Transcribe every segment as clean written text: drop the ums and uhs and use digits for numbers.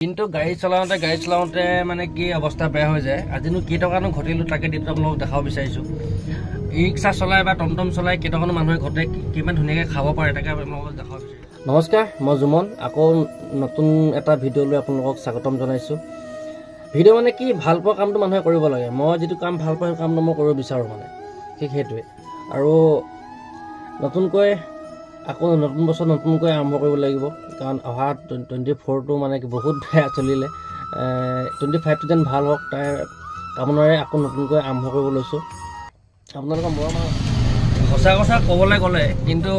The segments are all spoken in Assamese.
কিন্তু গাড়ী চলাওঁতে মানে কি অৱস্থা বেয়া হৈ যায়। আজিনো কেইটকানো ঘটিলোঁ তাকে দিনটো আপোনালোকক দেখাব বিচাৰিছোঁ। ই ৰিক্সা চলাই বা টমটম চলাই কেইটকানো মানুহে ঘৰতে কিমান ধুনীয়াকৈ খাব পাৰে তাকে আপোনালোকক দেখাব বিচাৰিছোঁ। নমস্কাৰ, মই জুমন। আকৌ নতুন এটা ভিডিঅ' লৈ আপোনালোকক স্বাগতম জনাইছোঁ। ভিডিঅ' মানে কি, ভাল পোৱা কামটো মানুহে কৰিব লাগে। মই যিটো কাম ভাল পাওঁ সেই কামটো মই কৰিব বিচাৰোঁ মানে, ঠিক সেইটোৱে। আৰু নতুনকৈ আকৌ নতুন বছৰ নতুনকৈ আৰম্ভ কৰিব লাগিব, কাৰণ অহা 24টো মানে কি বহুত বেয়া চলিলে। 25টো যেন ভাল হওক তাৰ কামনাৰে আকৌ নতুনকৈ আৰম্ভ কৰিব লৈছোঁ। আপোনালোকৰ মৰম সঁচা কথা ক'বলৈ গ'লে কিন্তু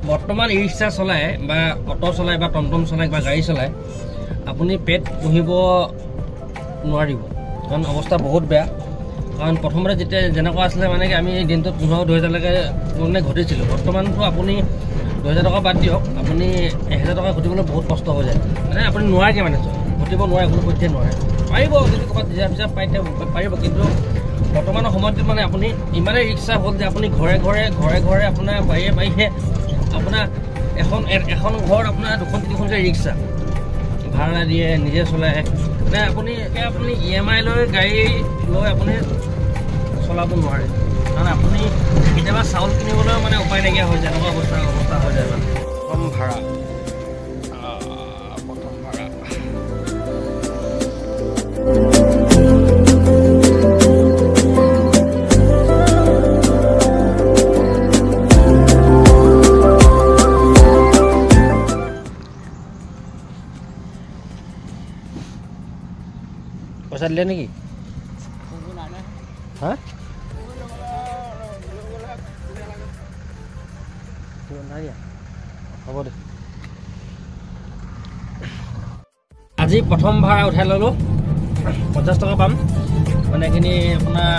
বৰ্তমান ই ৰিক্সা চলাই বা অটো চলাই বা টমটম চলাই বা গাড়ী চলাই আপুনি পেট পুহিব নোৱাৰিব, কাৰণ অৱস্থা বহুত বেয়া। কাৰণ প্ৰথমতে যেতিয়া যেনেকুৱা আছিলে মানে কি আমি দিনটোত 1500-2000লৈকে মানে ঘটিছিলোঁ। বৰ্তমানতো আপুনি 2000 টকা বাদ দিয়ক, আপুনি 1000 টকা ঘটিবলৈ বহুত কষ্ট হৈ যায়। মানে আপুনি নোৱাৰেগৈ মানে ঘটিব নোৱাৰে, কোনো পধ্যে নোৱাৰে। পাৰিব যদি ক'ৰবাত ৰিজাৰ্ভ পাই পাৰিব, কিন্তু বৰ্তমানৰ সময়ত মানে আপুনি ইমানেই ৰিক্সা হ'ল যে আপুনি ঘৰে ঘৰে আপোনাৰ বাহিৰে আপোনাৰ এখন ঘৰত আপোনাৰ 2-3খনকৈ ৰিক্সা ভাড়া দিয়ে, নিজে চলাই। মানে আপুনি EMI লৈ গাড়ী লৈ আপুনি চলাব নোৱাৰে, কাৰণ আপুনি কেতিয়াবা চাউল কিনিবলৈও মানে উপায় নাইকিয়া হৈ যায়, এনেকুৱা অৱস্থা হৈ যায়। মানে প্ৰথম ভাড়া পইচা দিলে নেকি? হা হ'ব দে। আজি প্ৰথম ভাড়া উঠাই ল'লোঁ, 50 টকা পাম। মানে এইখিনি আপোনাৰ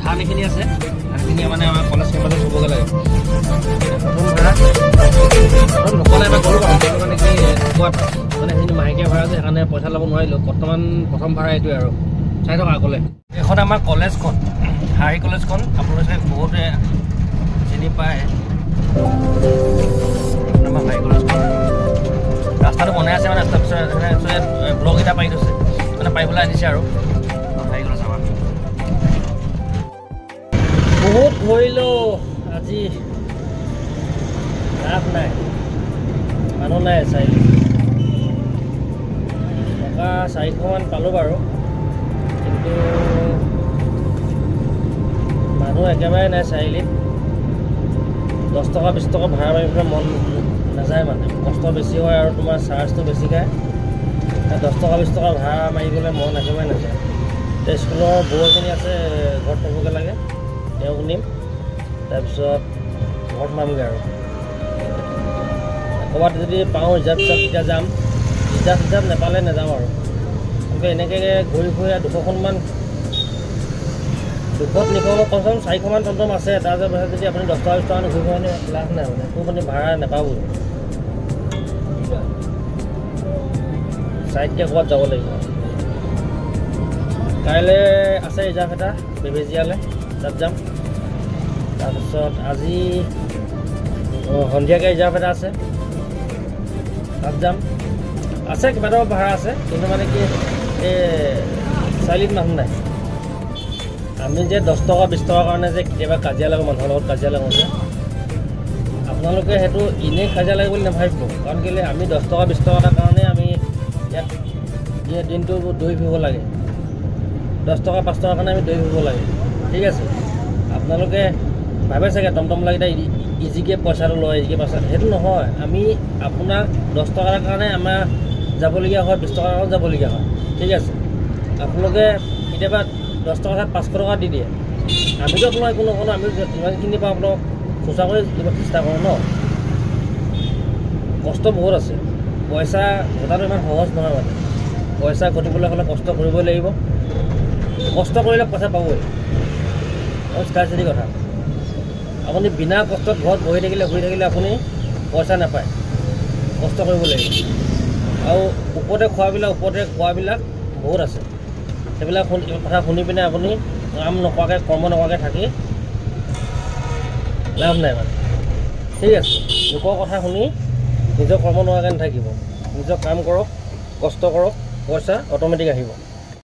ধান এইখিনি আছে, ধানখিনি মানে আমাৰ কলেজ কেম্পাছত থ'বগৈ লাগে। প্ৰথম ভাড়া নকলে এবাৰ গ'লোঁ বাৰু, কিন্তু মানে কি ক'ৰবাত মানে সেইখিনি মাহেকীয়া ভাড়া যে সেইকাৰণে পইচা ল'ব নোৱাৰিলোঁ। বৰ্তমান প্ৰথম ভাড়া এইটোৱে আৰু চাই থকা আগলৈ। এখন আমাৰ কলেজখন, হাই কলেজখন আপোনালোকে বহুতে চিনি পায়। আমাৰ হাই কলেজখন ৰাস্তাটো বনাই আছে, মানে ৰাস্তাৰ পিছত ব্লক এটা পাৰি থৈছে, মানে পাৰিবলৈ আনিছে আৰু হাই কলেজ আমাৰ। বহুত ঘূৰিলোঁ আজি, লাভ নাই, মানুহ নাই। টকা 400মান পালোঁ বাৰু, কিন্তু মানুহ একেবাৰে নাই চাৰিআলিত। 10 টকা 20 টকা ভাড়া মাৰিবলৈ মন নাযায়, মানে কষ্ট বেছি হয় আৰু তোমাৰ চাৰ্জটো বেছি খায়। 10 টকা 20 টকা ভাড়া মাৰিবলৈ মন একেবাৰে নাযায়। এতিয়া স্কুলৰ বৌ এজনী আছে, ঘৰত থ'বগৈ লাগে, তেওঁক নিম, তাৰপিছত ঘৰত সোমামগৈ আৰু ক'ৰবাত যদি পাওঁ ৰিজাৰ্ভ তেতিয়া যাম। ৰিজাৰ্ভ নাপালে নাযাওঁ আৰু। কিন্তু এনেকৈ ঘূৰি ফুৰি 200খনমান 200-300 কমচে কম 400মান টমটম আছে। তাৰ পাছত যদি আপুনি 10 টকা 20 টকা ঘূৰি ফুৰে লাভ নাই, মানে একো মানে ভাড়া নাপাবই। চাইডকৈ ক'ৰবাত যাব লাগিব। কাইলৈ আছে ৰিজাৰ্ভ এটা বেবেজীয়ালৈ, তাত যাম। তাৰপিছত আজি সন্ধিয়াকৈ ৰিজাৰ্ভ এটা আছে, তাত যাম। আছে কেইবাটাও ভাড়া আছে, কিন্তু মানে কি এই চাৰিআলিত মানুহ নাই। আমি যে 10 টকা 20 টকাৰ কাৰণে যে কেতিয়াবা কাজিয়া লাগোঁ, মানুহৰ লগত কাজিয়া লাগোঁ যে, আপোনালোকে সেইটো এনেই কাজিয়া লাগে বুলি নাভাবিব। কাৰণ কেলৈ আমি 10 টকা 20 টকা এটাৰ কাৰণে আমি ইয়াত দিনটো দৌৰি ফুৰিব লাগে। 10 টকা 5 টকাৰ কাৰণে আমি দৌৰি ফুৰিব লাগে, ঠিক আছে। আপোনালোকে ভাবে চাগে টমটমলাকেইটা ইজিকৈ পইচাটো লয়, ইজিকৈ পইচা, সেইটো নহয়। আমি আপোনাক 10 টকাৰ কাৰণে আমাৰ যাবলগীয়া হয়, 20 টকাৰ কাৰণে যাবলগীয়া হয়, ঠিক আছে। আপোনালোকে কেতিয়াবা 10 টকা 500 টকা দি দিয়ে, আমিতো আপোনাক একো নকওঁ, আমি যিমানখিনি পাওঁ আপোনাক খোচা কৰি দিব চেষ্টা কৰোঁ ন। কষ্ট বহুত আছে, পইচা ঘটাটো ইমান সহজ নহয়। মানে পইচা ঘটিবলৈ হ'লে কষ্ট কৰিবই লাগিব, কষ্ট কৰিলে পইচা পাবই, চিধা কথা। আপুনি বিনা কষ্টত ঘৰত বহি থাকিলে শুই থাকিলে আপুনি পইচা নাপায়, কষ্ট কৰিব লাগিব। আৰু ওপৰতে খোৱাবিলাক বহুত আছে, সেইবিলাক কথা শুনি পিনে আপুনি কাম নকৰাকৈ কৰ্ম নকৰাকৈ থাকি লাভ নাই মানে, ঠিক আছে। লোকৰ কথা শুনি নিজৰ কৰ্ম নোহোৱাকৈ নাথাকিব, নিজৰ কাম কৰক, কষ্ট কৰক, পইচা অট'মেটিক আহিব।